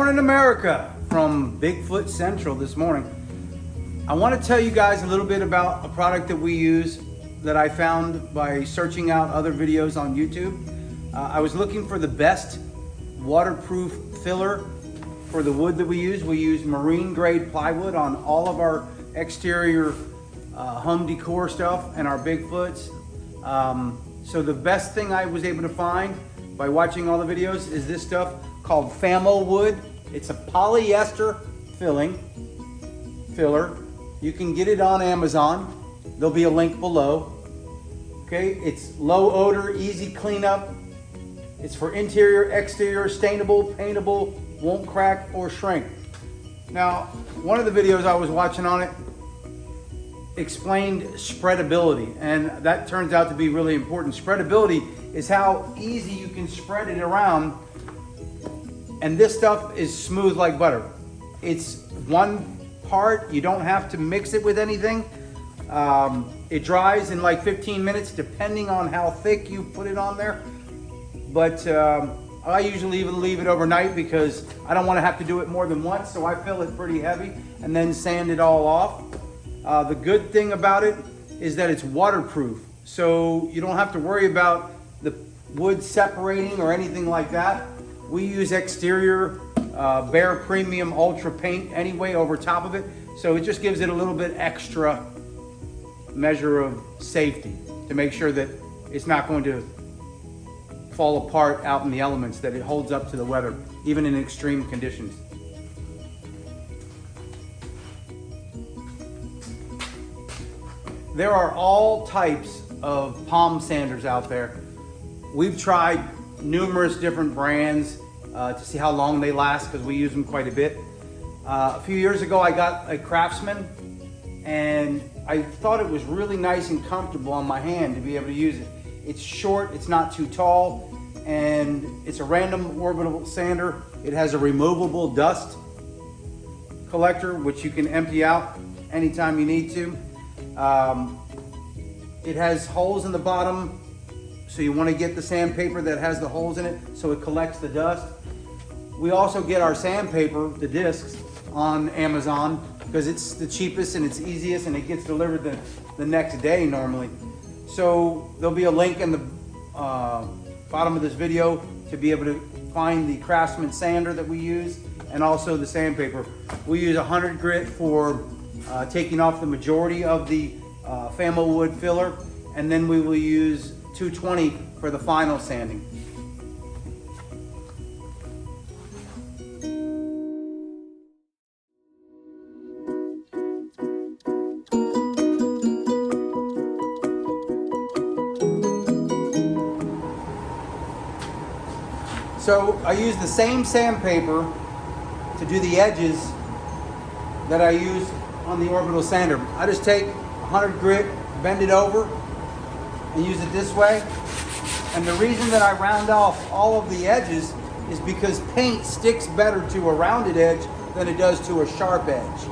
morning, America, from Bigfoot Central this morning. I want to tell you guys a little bit about a product that we use that I found by searching out other videos on YouTube. I was looking for the best waterproof filler for the wood that we use. We use marine grade plywood on all of our exterior home decor stuff and our Bigfoots. So the best thing I was able to find by watching all the videos is this stuff called Famowood. It's a polyester filler. You can get it on Amazon. There'll be a link below. Okay, it's low odor, easy cleanup. It's for interior, exterior, stainable, paintable, won't crack or shrink. Now, one of the videos I was watching on it explained spreadability, and that turns out to be really important. Spreadability is how easy you can spread it around, and this stuff is smooth like butter. It's one part, you don't have to mix it with anything. It dries in like 15 minutes depending on how thick you put it on there, but I usually even leave it overnight because I don't want to have to do it more than once, so I fill it pretty heavy and then sand it all off. The good thing about it is that it's waterproof, so you don't have to worry about the wood separating or anything like that. We use exterior Behr Premium Ultra paint anyway over top of it, so it just gives it a little bit extra measure of safety to make sure that it's not going to fall apart out in the elements, that it holds up to the weather, even in extreme conditions. There are all types of palm sanders out there. We've tried numerous different brands to see how long they last, because we use them quite a bit. A few years ago I got a Craftsman, and I thought it was really nice and comfortable on my hand to be able to use it. It's short, it's not too tall, and it's a random orbital sander. It has a removable dust collector, which you can empty out anytime you need to. It has holes in the bottom, so you want to get the sandpaper that has the holes in it so it collects the dust. We also get our sandpaper, the discs, on Amazon because it's the cheapest and it's easiest, and it gets delivered the next day normally. So there'll be a link in the bottom of this video to be able to find the Craftsman sander that we use, and also the sandpaper. We use 100 grit for taking off the majority of the Famowood filler, and then we will use 220 for the final sanding. So I use the same sandpaper to do the edges that I use on the orbital sander. I just take 100 grit, bend it over, and use it this way. And the reason that I round off all of the edges is because paint sticks better to a rounded edge than it does to a sharp edge.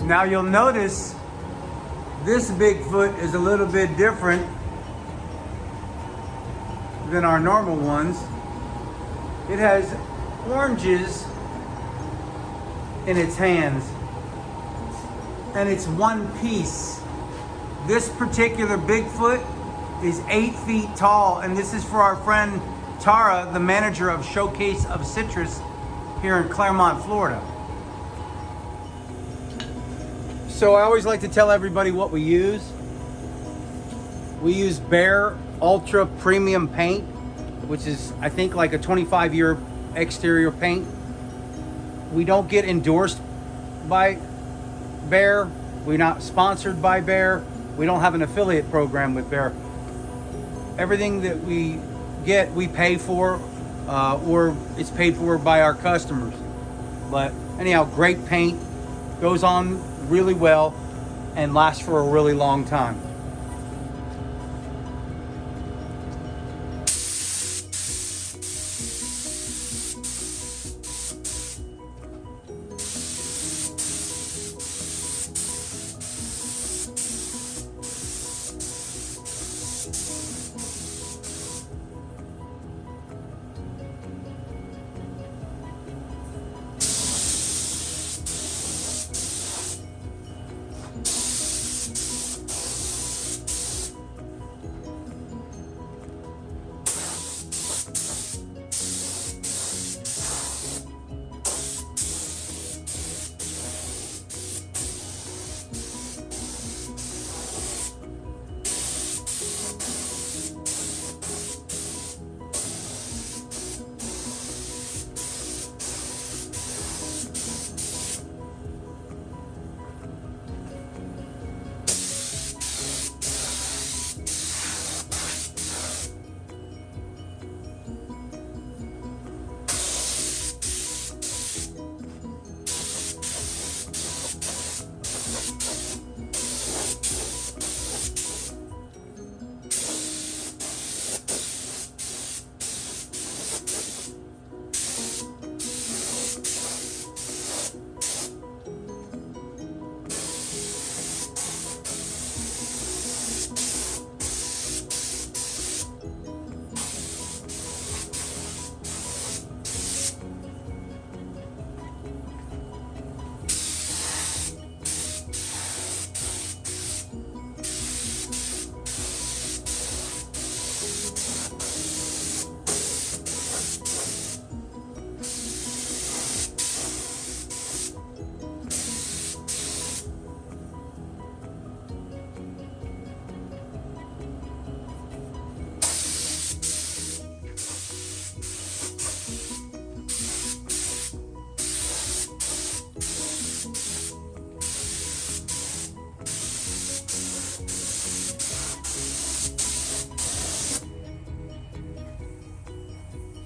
Now you'll notice this Bigfoot is a little bit different than our normal ones. It has oranges in its hands, and it's one piece. This particular Bigfoot is 8 feet tall, and this is for our friend Tara, the manager of Showcase of Citrus here in Claremont, Florida. So I always like to tell everybody what we use. We use Behr Ultra Premium paint, which is, I think, like a 25-year exterior paint. We don't get endorsed by Behr. We're not sponsored by Behr. We don't have an affiliate program with Behr. Everything that we get, we pay for, or it's paid for by our customers. But anyhow, great paint, goes on really well and lasts for a really long time.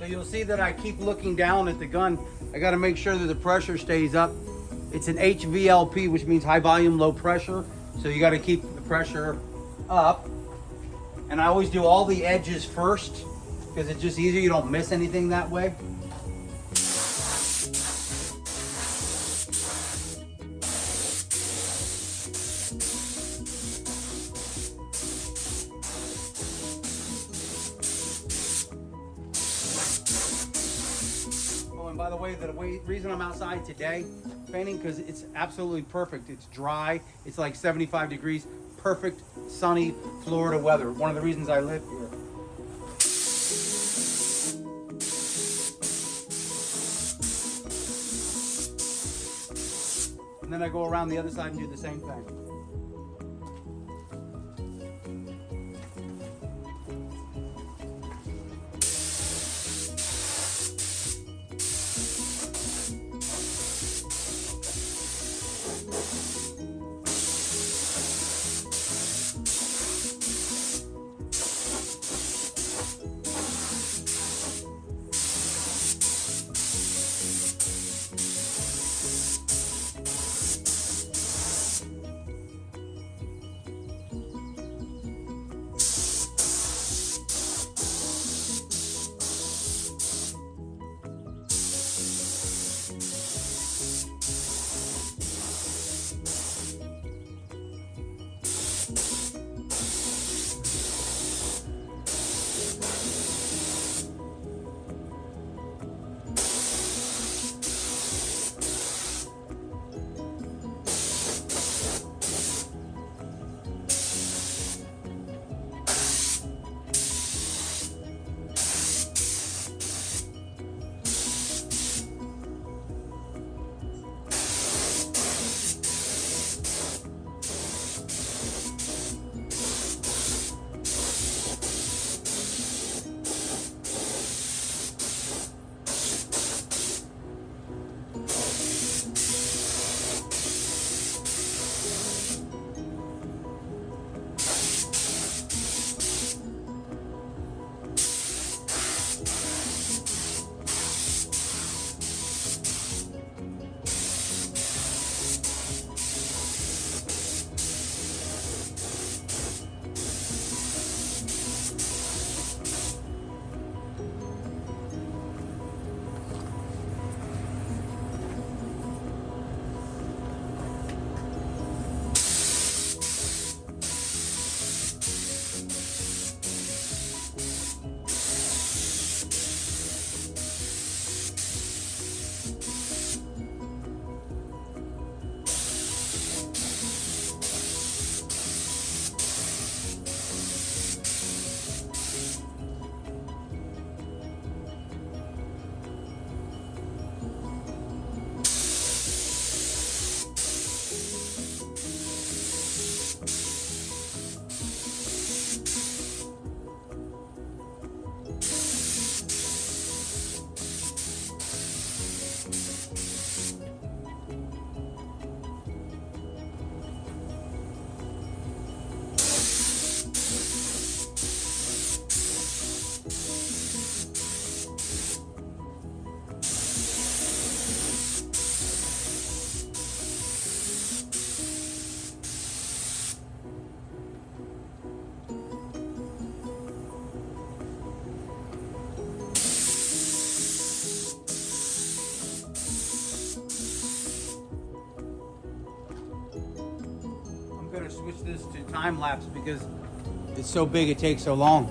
So you'll see that I keep looking down at the gun. I got to make sure that the pressure stays up. It's an HVLP, which means high volume, low pressure. So you got to keep the pressure up. And I always do all the edges first because it's just easier. You don't miss anything that way. And by the way, reason I'm outside today painting, because it's absolutely perfect. It's dry. It's like 75 degrees. Perfect sunny Florida weather. One of the reasons I live here. And then I go around the other side and do the same thing. Switch this to time lapse because it's so big it takes so long.